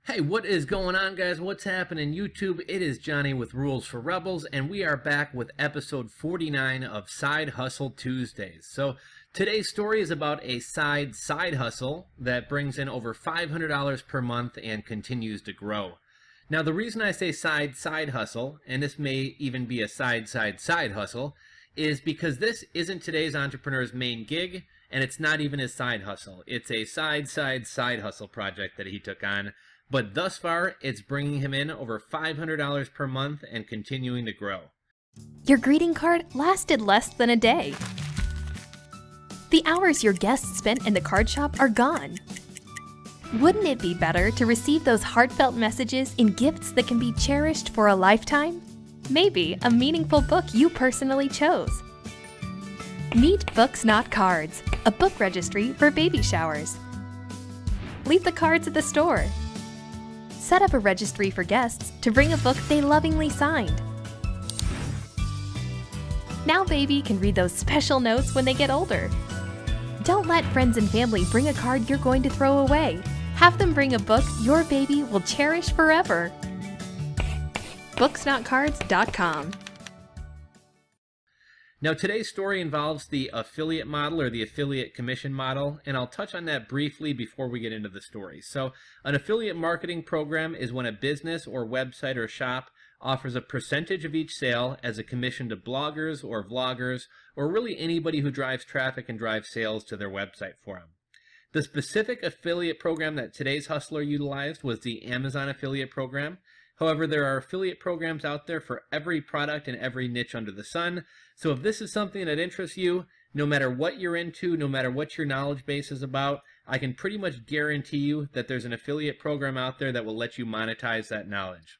Hey, what is going on, guys? What's happening, YouTube? It is Johnny with Rules for Rebels, and we are back with episode 49 of Side Hustle Tuesdays. So today's story is about a side hustle that brings in over $500 per month and continues to grow. Now, the reason I say side hustle, and this may even be a side hustle, is because this isn't today's entrepreneur's main gig, and it's not even his side hustle. It's a side hustle project that he took on. But thus far, it's bringing him in over $500 per month and continuing to grow. Your greeting card lasted less than a day. The hours your guests spent in the card shop are gone. Wouldn't it be better to receive those heartfelt messages in gifts that can be cherished for a lifetime? Maybe a meaningful book you personally chose. Meet Books Not Cards, a book registry for baby showers. Leave the cards at the store. Set up a registry for guests to bring a book they lovingly signed. Now baby can read those special notes when they get older. Don't let friends and family bring a card you're going to throw away. Have them bring a book your baby will cherish forever. booksnotcards.com. Now, today's story involves the affiliate model or the affiliate commission model, and I'll touch on that briefly before we get into the story. So, an affiliate marketing program is when a business or website or shop offers a percentage of each sale as a commission to bloggers or vloggers, or really anybody who drives traffic and drives sales to their website for them. The specific affiliate program that today's hustler utilized was the Amazon affiliate program. However, there are affiliate programs out there for every product and every niche under the sun. So if this is something that interests you, no matter what you're into, no matter what your knowledge base is about, I can pretty much guarantee you that there's an affiliate program out there that will let you monetize that knowledge.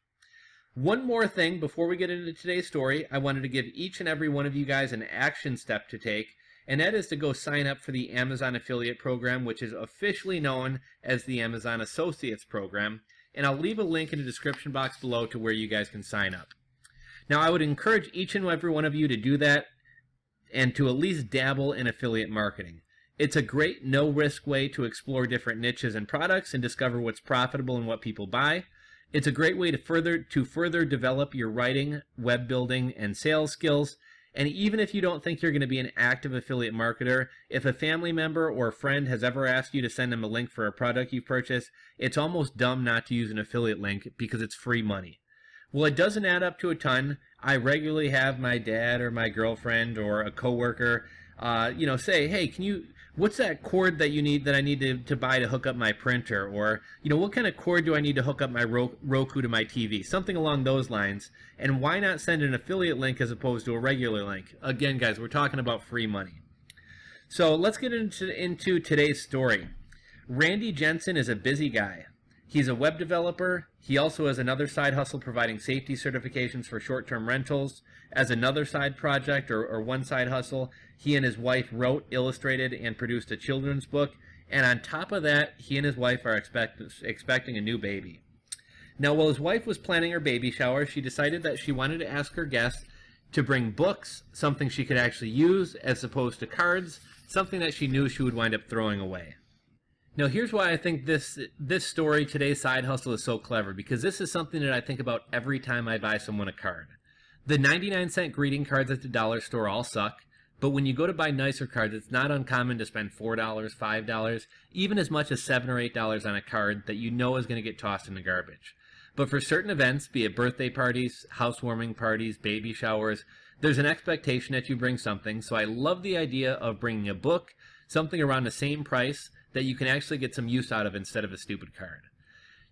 One more thing before we get into today's story, I wanted to give each and every one of you guys an action step to take, and that is to go sign up for the Amazon affiliate program, which is officially known as the Amazon Associates program. And I'll leave a link in the description box below to where you guys can sign up. Now, I would encourage each and every one of you to do that and to at least dabble in affiliate marketing. It's a great no-risk way to explore different niches and products and discover what's profitable and what people buy. It's a great way to further develop your writing, web building, and sales skills. And even if you don't think you're going to be an active affiliate marketer, if a family member or a friend has ever asked you to send them a link for a product you've purchased, it's almost dumb not to use an affiliate link because it's free money. Well, it doesn't add up to a ton. I regularly have my dad or my girlfriend or a coworker, say, hey, what's that cord that I need to buy to hook up my printer? Or, what kind of cord do I need to hook up my Roku to my TV? Something along those lines. And why not send an affiliate link as opposed to a regular link? Again, guys, we're talking about free money. So let's get into today's story. Randy Jensen is a busy guy. He's a web developer. He also has another side hustle providing safety certifications for short-term rentals. As another side project or one side hustle, he and his wife wrote, illustrated, and produced a children's book. And on top of that, he and his wife are expecting a new baby. Now, while his wife was planning her baby shower, she decided that she wanted to ask her guests to bring books, something she could actually use, as opposed to cards, something that she knew she would wind up throwing away. Now, here's why I think this story, today's side hustle, is so clever, because this is something that I think about every time I buy someone a card. The 99-cent greeting cards at the dollar store all suck, but when you go to buy nicer cards, it's not uncommon to spend $4, $5, even as much as $7 or $8 on a card that you know is going to get tossed in the garbage. But for certain events, be it birthday parties, housewarming parties, baby showers, there's an expectation that you bring something, so I love the idea of bringing a book, something around the same price, that you can actually get some use out of instead of a stupid card.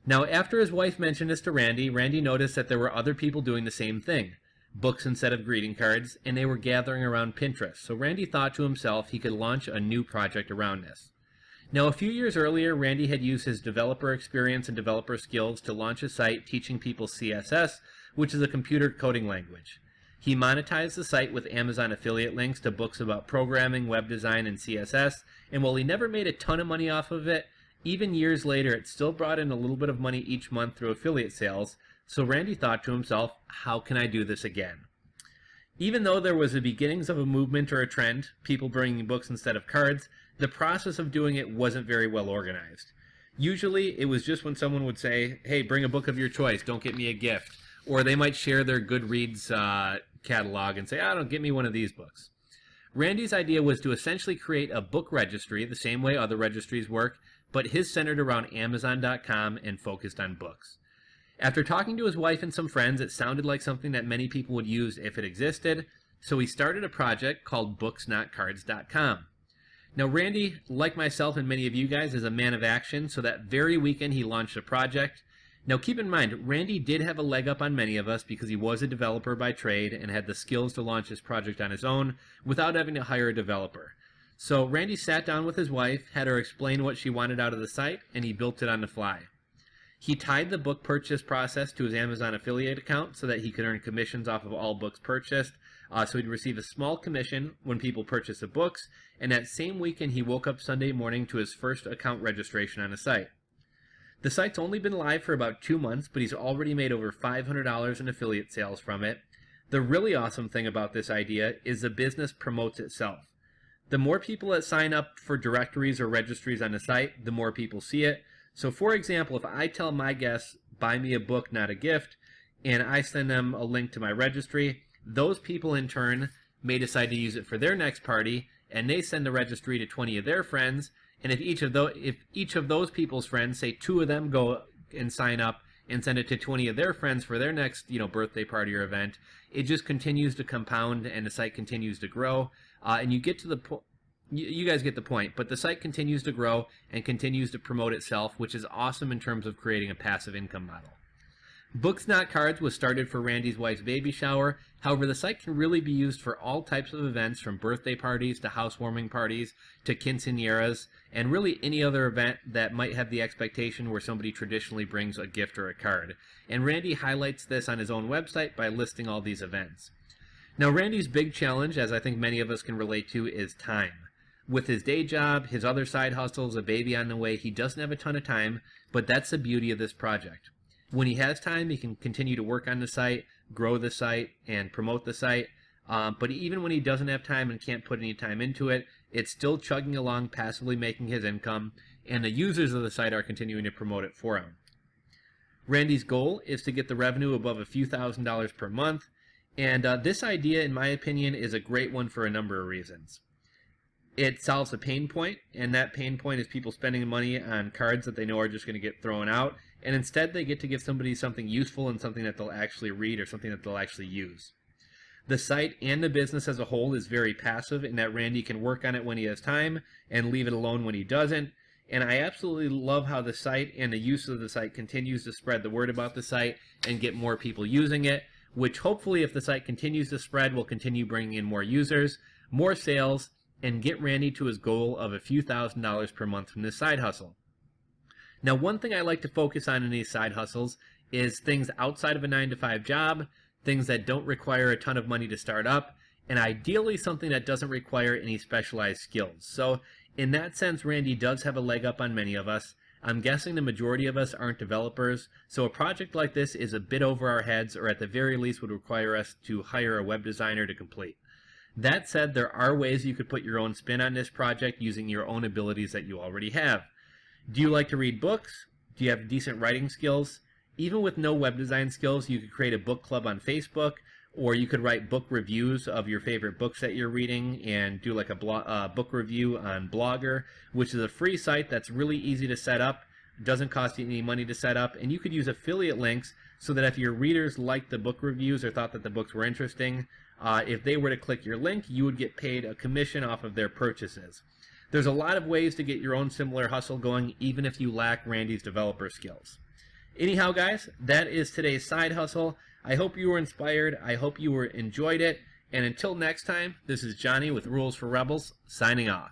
Now, after his wife mentioned this to Randy, Randy noticed that there were other people doing the same thing, books instead of greeting cards, and they were gathering around Pinterest. So Randy thought to himself he could launch a new project around this. Now, a few years earlier, Randy had used his developer experience and developer skills to launch a site teaching people CSS, which is a computer coding language. He monetized the site with Amazon affiliate links to books about programming, web design, and CSS, and while he never made a ton of money off of it, even years later it still brought in a little bit of money each month through affiliate sales, so Randy thought to himself, how can I do this again? Even though there was the beginnings of a movement or a trend, people bringing books instead of cards, the process of doing it wasn't very well organized. Usually it was just when someone would say, hey, bring a book of your choice, don't get me a gift. Or they might share their Goodreads catalog and say, don't get me one of these books. Randy's idea was to essentially create a book registry, the same way other registries work, but his centered around Amazon.com and focused on books. After talking to his wife and some friends, it sounded like something that many people would use if it existed, so he started a project called booksnotcards.com. Now Randy, like myself and many of you guys, is a man of action, so that very weekend he launched a project. Now keep in mind, Randy did have a leg up on many of us because he was a developer by trade and had the skills to launch his project on his own without having to hire a developer. So Randy sat down with his wife, had her explain what she wanted out of the site, and he built it on the fly. He tied the book purchase process to his Amazon affiliate account so that he could earn commissions off of all books purchased. So he'd receive a small commission when people purchase the books, and that same weekend he woke up Sunday morning to his first account registration on the site. The site's only been live for about 2 months, but he's already made over $500 in affiliate sales from it. The really awesome thing about this idea is the business promotes itself. The more people that sign up for directories or registries on the site, the more people see it. So for example, if I tell my guests, buy me a book, not a gift, and I send them a link to my registry, those people in turn may decide to use it for their next party, and they send the registry to 20 of their friends. And if each of those people's friends, say 2 of them, go and sign up and send it to 20 of their friends for their next, birthday party or event, it just continues to compound and the site continues to grow. And you get to the point, you guys get the point, but the site continues to grow and continues to promote itself, which is awesome in terms of creating a passive income model. Books Not Cards was started for Randy's wife's baby shower. However, the site can really be used for all types of events, from birthday parties to housewarming parties to quinceañeras, and really any other event that might have the expectation where somebody traditionally brings a gift or a card. And Randy highlights this on his own website by listing all these events. Now, Randy's big challenge, as I think many of us can relate to, is time. With his day job, his other side hustles, a baby on the way, he doesn't have a ton of time, but that's the beauty of this project. When he has time, he can continue to work on the site, grow the site, and promote the site. But even when he doesn't have time and can't put any time into it, it's still chugging along, passively making his income, and the users of the site are continuing to promote it for him. Randy's goal is to get the revenue above a few $1,000s per month, and this idea, in my opinion, is a great one for a number of reasons. It solves a pain point, and that pain point is people spending money on cards that they know are just going to get thrown out, and instead they get to give somebody something useful and something that they'll actually read or something that they'll actually use. The site and the business as a whole is very passive in that Randy can work on it when he has time and leave it alone when he doesn't, and I absolutely love how the site and the use of the site continues to spread the word about the site and get more people using it, which hopefully, if the site continues to spread, will continue bringing in more users, more sales, and get Randy to his goal of a few $1,000s per month from this side hustle. Now, one thing I like to focus on in these side hustles is things outside of a 9-to-5 job, things that don't require a ton of money to start up, and ideally something that doesn't require any specialized skills. So in that sense, Randy does have a leg up on many of us. I'm guessing the majority of us aren't developers, so a project like this is a bit over our heads, or at the very least would require us to hire a web designer to complete. That said, there are ways you could put your own spin on this project using your own abilities that you already have. Do you like to read books? Do you have decent writing skills? Even with no web design skills, you could create a book club on Facebook, or you could write book reviews of your favorite books that you're reading and do like a book review on Blogger, which is a free site that's really easy to set up, doesn't cost you any money to set up, and you could use affiliate links so that if your readers liked the book reviews or thought that the books were interesting, if they were to click your link, you would get paid a commission off of their purchases. There's a lot of ways to get your own similar hustle going, even if you lack Randy's developer skills. Anyhow, guys, that is today's side hustle. I hope you were inspired. I hope you enjoyed it. And until next time, this is Johnny with Rules for Rebels, signing off.